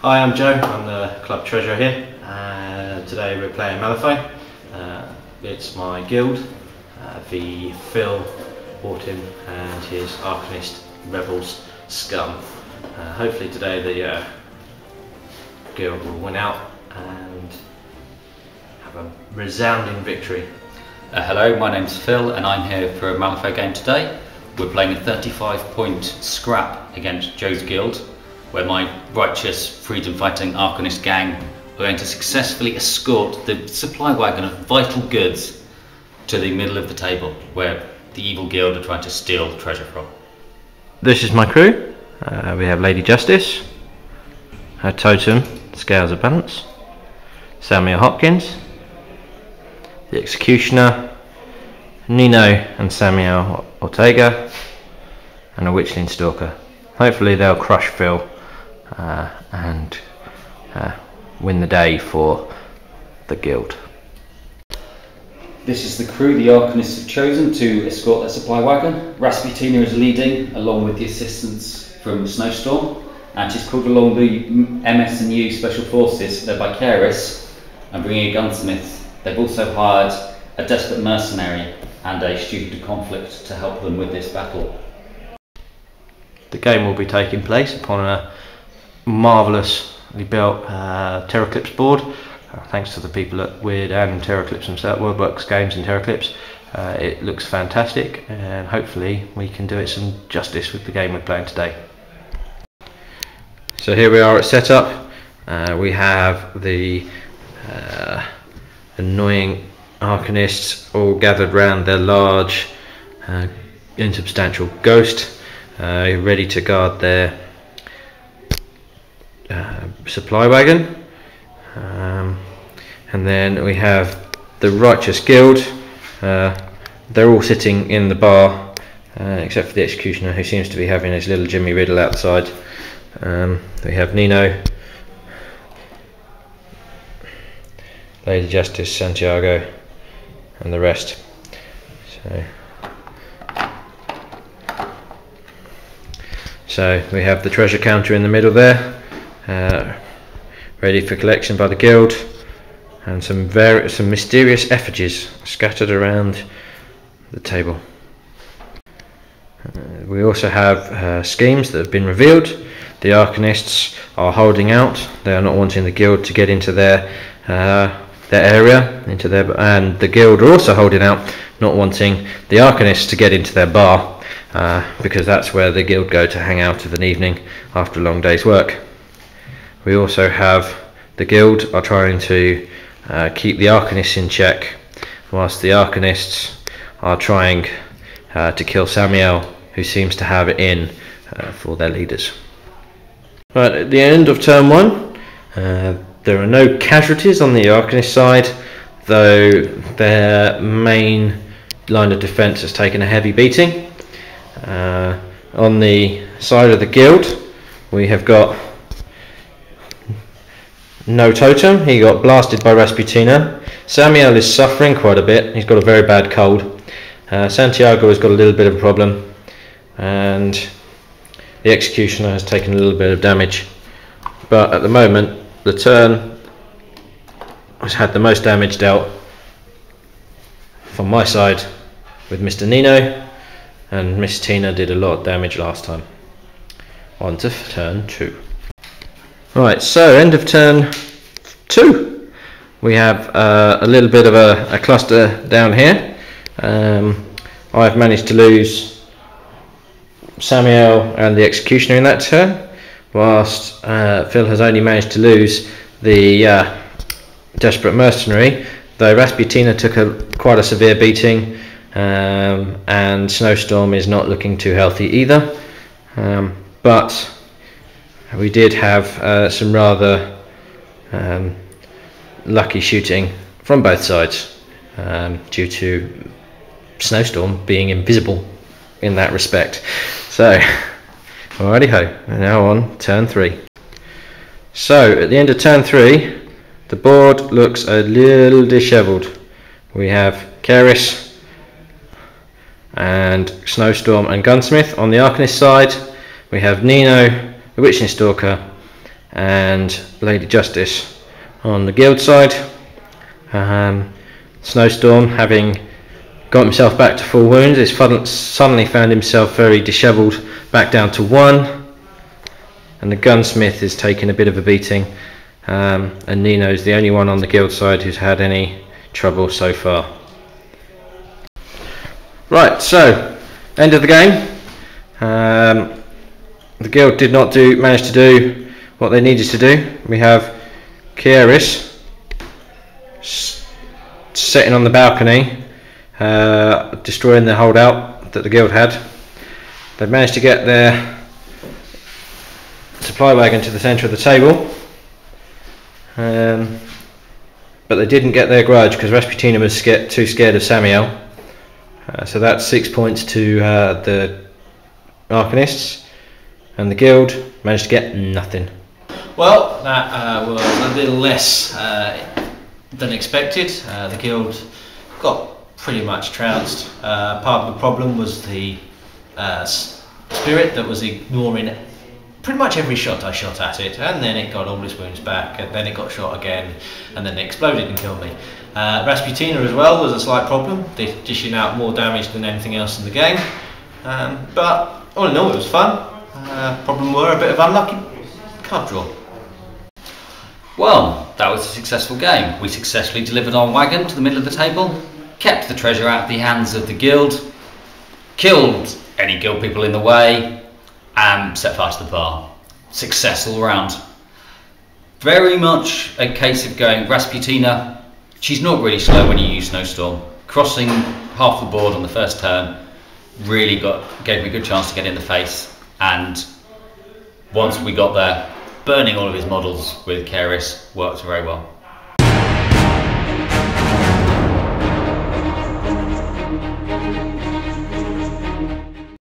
Hi, I'm Joe. I'm the club treasurer here. Today we're playing Malifaux. It's my guild, the Phil, Autumn and his Arcanist rebels scum. Hopefully today the guild will win out and have a resounding victory. Hello, my name's Phil and I'm here for a Malifaux game today. We're playing a 35-point scrap against Joe's guild, where my righteous freedom-fighting Arcanist gang are going to successfully escort the supply wagon of vital goods to the middle of the table, where the evil guild are trying to steal treasure from. This is my crew. We have Lady Justice, her totem, Scales of Balance, Samuel Hopkins, the Executioner, Nino and Samuel Ortega, and a Witchling Stalker. Hopefully they'll crush Phil and win the day for the guild. This is the crew the Arcanists have chosen to escort their supply wagon. Rasputina is leading, along with the assistance from Snowstorm, and she's called along the MS&U Special Forces, led by Keris, and bringing a gunsmith. They've also hired a desperate mercenary and a student of conflict to help them with this battle. The game will be taking place upon a marvellously built Terraclips board, thanks to the people at Weird and Terraclips themselves, WordWorks Games and Terraclips. It looks fantastic, and hopefully we can do it some justice with the game we're playing today. So here we are at setup. We have the annoying Arcanists all gathered round their large insubstantial ghost, ready to guard their supply wagon, and then we have the righteous guild. They're all sitting in the bar, except for the Executioner, who seems to be having his little Jimmy Riddle outside. We have Nino, Lady Justice, Santiago, and the rest. So we have the treasure counter in the middle there, ready for collection by the guild, and some mysterious effigies scattered around the table. We also have schemes that have been revealed. The Arcanists are holding out. They are not wanting the guild to get into their area, and the guild are also holding out, not wanting the Arcanists to get into their bar, because that's where the guild go to hang out of an evening after a long day's work. We also have the guild are trying to keep the Arcanists in check, whilst the Arcanists are trying to kill Samuel, who seems to have it in for their leaders. Right, at the end of turn one, there are no casualties on the Arcanist side, though their main line of defence has taken a heavy beating. On the side of the guild, we have got no totem. He got blasted by Rasputina. Samuel is suffering quite a bit. He's got a very bad cold. Santiago has got a little bit of a problem, and the Executioner has taken a little bit of damage. But at the moment, the turn has had the most damage dealt from my side with Mr. Nino, and Miss Tina did a lot of damage last time. On to turn two. Right, so end of turn two. We have a little bit of a cluster down here. I've managed to lose Samuel and the Executioner in that turn, whilst Phil has only managed to lose the desperate mercenary, though Rasputina took quite a severe beating, and Snowstorm is not looking too healthy either. But we did have some rather lucky shooting from both sides, due to Snowstorm being invisible in that respect. So, alrighty ho, now on turn three. So, at the end of turn three, the board looks a little dishevelled. We have Keris and Snowstorm and Gunsmith on the Arcanist side. We have Nino, the Witchling Stalker, and Lady Justice on the guild side. Snowstorm, having got himself back to full wounds, has suddenly found himself very dishevelled, back down to 1, and the gunsmith is taking a bit of a beating, and Nino's the only one on the guild side who's had any trouble so far. Right, so end of the game. The guild did not manage to do what they needed to do. We have Kieris sitting on the balcony, destroying the holdout that the guild had. They've managed to get their supply wagon to the centre of the table, but they didn't get their grudge because Rasputina was too scared of Samuel. So that's 6 points to the Arcanists, and the guild managed to get nothing. Well, that was a little less than expected. The guild got pretty much trounced. Part of the problem was the spirit that was ignoring pretty much every shot I shot at it, and then it got all its wounds back, and then it got shot again, and then it exploded and killed me. Rasputina as well was a slight problem, dishing out more damage than anything else in the game. But all in all, it was fun. Problem were a bit of unlucky card draw. Well, that was a successful game. We successfully delivered our wagon to the middle of the table, kept the treasure out of the hands of the guild, killed any guild people in the way, and set fire to the bar. Success all round. Very much a case of going Rasputina. She's not really slow when you use Snowstorm. Crossing half the board on the first turn really gave me a good chance to get in the face, and once we got there, burning all of his models with Kieris worked very well.